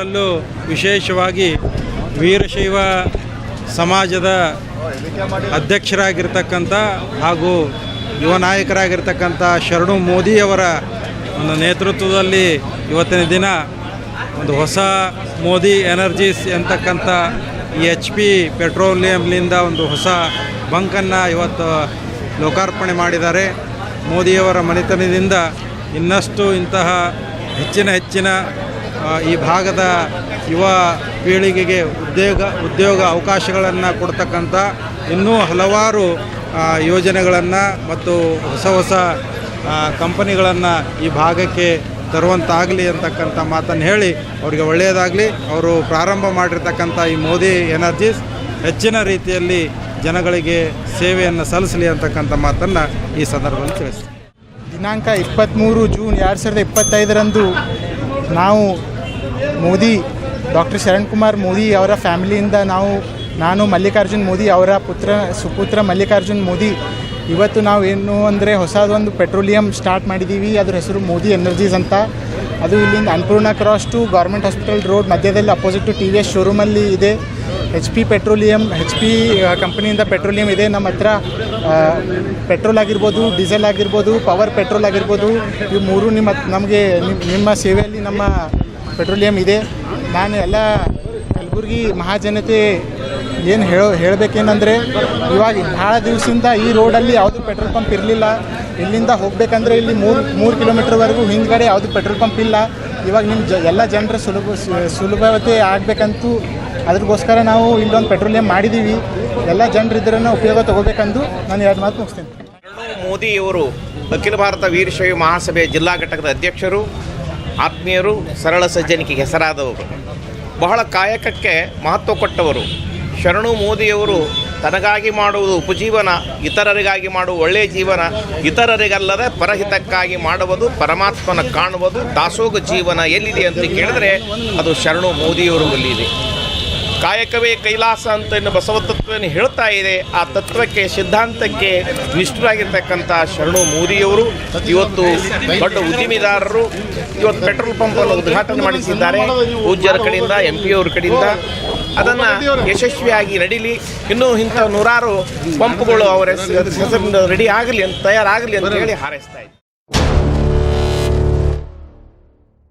ಅದರಲ್ಲೂ ವಿಶೇಷವಾಗಿ ವೀರಶೈವ ಸಮಾಜದ ಅಧ್ಯಕ್ಷರಾಗಿರ್ತಕ್ಕಂಥ ಹಾಗೂ ಯುವ ನಾಯಕರಾಗಿರ್ತಕ್ಕಂಥ ಶರಣು ಮೋದಿಯವರ ಒಂದು ನೇತೃತ್ವದಲ್ಲಿ ಇವತ್ತಿನ ದಿನ ಒಂದು ಹೊಸ ಮೋದಿ ಎನರ್ಜೀಸ್ ಅಂತಕ್ಕಂಥ ಈ HP ಪೆಟ್ರೋಲಿಯಂನಿಂದ ಒಂದು ಹೊಸ ಬಂಕನ್ನು ಇವತ್ತು ಲೋಕಾರ್ಪಣೆ ಮಾಡಿದ್ದಾರೆ. ಮೋದಿಯವರ ಮನೆತನದಿಂದ ಇನ್ನಷ್ಟು ಇಂತಹ ಹೆಚ್ಚಿನ ಈ ಭಾಗದ ಯುವ ಪೀಳಿಗೆಗೆ ಉದ್ಯೋಗ ಅವಕಾಶಗಳನ್ನು ಕೊಡ್ತಕ್ಕಂಥ ಇನ್ನೂ ಹಲವಾರು ಯೋಜನೆಗಳನ್ನು ಮತ್ತು ಹೊಸ ಕಂಪನಿಗಳನ್ನು ಈ ಭಾಗಕ್ಕೆ ತರುವಂತಾಗಲಿ ಅಂತಕ್ಕಂಥ ಮಾತನ್ನು ಹೇಳಿ ಅವರಿಗೆ ಒಳ್ಳೆಯದಾಗಲಿ. ಅವರು ಪ್ರಾರಂಭ ಮಾಡಿರ್ತಕ್ಕಂಥ ಈ ಮೋದಿ ಎನರ್ಜೀಸ್ ಹೆಚ್ಚಿನ ರೀತಿಯಲ್ಲಿ ಜನಗಳಿಗೆ ಸೇವೆಯನ್ನು ಸಲ್ಲಿಸಲಿ ಅಂತಕ್ಕಂಥ ಮಾತನ್ನು ಈ ಸಂದರ್ಭದಲ್ಲಿ ತಿಳಿಸ್ತೀನಿ. ದಿನಾಂಕ 23 ಜೂನ್ 2025ರಂದು ನಾವು ಡಾಕ್ಟರ್ ಶರಣ್ ಕುಮಾರ್ ಮೋದಿ ಅವರ ಫ್ಯಾಮಿಲಿಯಿಂದ ನಾನು ಮಲ್ಲಿಕಾರ್ಜುನ್ ಮೋದಿ ಅವರ ಸುಪುತ್ರ ಮಲ್ಲಿಕಾರ್ಜುನ್ ಮೋದಿ ಇವತ್ತು ನಾವು ಏನು ಅಂದರೆ ಹೊಸದೊಂದು ಪೆಟ್ರೋಲಿಯಂ ಸ್ಟಾರ್ಟ್ ಮಾಡಿದ್ದೀವಿ. ಅದ್ರ ಹೆಸರು ಮೋದಿ ಎನರ್ಜೀಸ್ ಅಂತ. ಅದು ಇಲ್ಲಿಂದ Annapurna cross to government hospital road ಮಧ್ಯದಲ್ಲಿ ಅಪೋಸಿಟ್ ಟು TVS ಶೋರೂಮಲ್ಲಿ ಇದೆ. HP ಕಂಪನಿಯಿಂದ ಪೆಟ್ರೋಲಿಯಂ ಇದೆ. ನಮ್ಮ ಹತ್ರ ಪೆಟ್ರೋಲ್ ಆಗಿರ್ಬೋದು, ಡೀಸೆಲ್ ಆಗಿರ್ಬೋದು, ಪವರ್ ಪೆಟ್ರೋಲ್ ಆಗಿರ್ಬೋದು, ಇವು ಮೂರು ನಿಮ್ಮ ಸೇವೆಯಲ್ಲಿ ನಮ್ಮ ಪೆಟ್ರೋಲಿಯಂ ಇದೆ. ನಾನು ಎಲ್ಲ ಕಲಬುರಗಿ ಮಹಾಜನತೆ ಏನು ಹೇಳಬೇಕೇನೆಂದರೆ, ಇವಾಗ ಭಾಳ ದಿವಸದಿಂದ ಈ ರೋಡಲ್ಲಿ ಯಾವುದು ಪೆಟ್ರೋಲ್ ಪಂಪ್ ಇರಲಿಲ್ಲ. ಇಲ್ಲಿಂದ ಹೋಗಬೇಕಂದ್ರೆ ಇಲ್ಲಿ 3 ಕಿಲೋಮೀಟರ್ವರೆಗೂ ಹಿಂದ್ಗಡೆ ಯಾವುದು ಪೆಟ್ರೋಲ್ ಪಂಪ್ ಇಲ್ಲ. ಇವಾಗ ಎಲ್ಲ ಜನರ ಸುಲಭತೆ ಆಗಬೇಕಂತೂ ಅದ್ರಗೋಸ್ಕರ ನಾವು ಇಲ್ಲೊಂದು ಪೆಟ್ರೋಲಿಯಂ ಮಾಡಿದ್ದೀವಿ. ಎಲ್ಲ ಜನರಿದ್ರನ್ನ ಉಪಯೋಗ ತೊಗೋಬೇಕಂದು ನಾನು 2 ಮಾತು ಮುಗಿಸ್ತೀನಿ. ಮೋದಿಯವರು ಅಖಿಲ ಭಾರತ ವೀರಶೈವ ಮಹಾಸಭೆ ಜಿಲ್ಲಾ ಘಟಕದ ಅಧ್ಯಕ್ಷರು, ಆತ್ಮೀಯರು, ಸರಳ ಸಜ್ಜನಿಕೆಗೆ ಹೆಸರಾದವರು, ಬಹಳ ಕಾಯಕಕ್ಕೆ ಮಹತ್ವ ಕೊಟ್ಟವರು. ಶರಣು ಮೋದಿಯವರು ತನಗಾಗಿ ಮಾಡುವುದು ಉಪಜೀವನ, ಇತರರಿಗಾಗಿ ಮಾಡುವ ಒಳ್ಳೆಯ ಜೀವನ, ಇತರರಿಗಲ್ಲದೆ ಪರಹಿತಕ್ಕಾಗಿ ಮಾಡುವುದು, ಪರಮಾತ್ಮನ ಕಾಣುವುದು, ದಾಸೋಗ ಜೀವನ ಎಲ್ಲಿದೆ ಅಂತ ಕೇಳಿದರೆ ಅದು ಶರಣು ಮೋದಿಯವರು ಬಲ್ಲಿದೆ. ಕಾಯಕವೇ ಕೈಲಾಸ ಅಂತ ಇನ್ನು ಬಸವ ತತ್ವವನ್ನು ಹೇಳ್ತಾ ಇದೆ. ಆ ತತ್ವಕ್ಕೆ, ಸಿದ್ಧಾಂತಕ್ಕೆ ನಿಷ್ಠರಾಗಿರ್ತಕ್ಕಂಥ ಶರಣು ಮೋದಿಯವರು ಇವತ್ತು ದೊಡ್ಡ ಉದ್ಯಮಿದಾರರು. ಇವತ್ತು ಪೆಟ್ರೋಲ್ ಪಂಪನ್ನು ಉದ್ಘಾಟನೆ ಮಾಡಿಸಿದ್ದಾರೆ ಪೂಜ್ಯರ ಕಡೆಯಿಂದ, MP ಅವ್ರ ಕಡೆಯಿಂದ. ಅದನ್ನು ಯಶಸ್ವಿಯಾಗಿ ನಡೀಲಿ. ಇನ್ನೂ ಇಂಥ 100 ಪಂಪ್ಗಳು ಅವರ ಹೆಸರಿನಿಂದ ರೆಡಿ ಆಗಲಿ ಅಂತ, ತಯಾರಾಗಲಿ ಅಂತ ಹೇಳಿ ಹಾರೈಸ್ತಾ ಇದ್ದಾರೆ.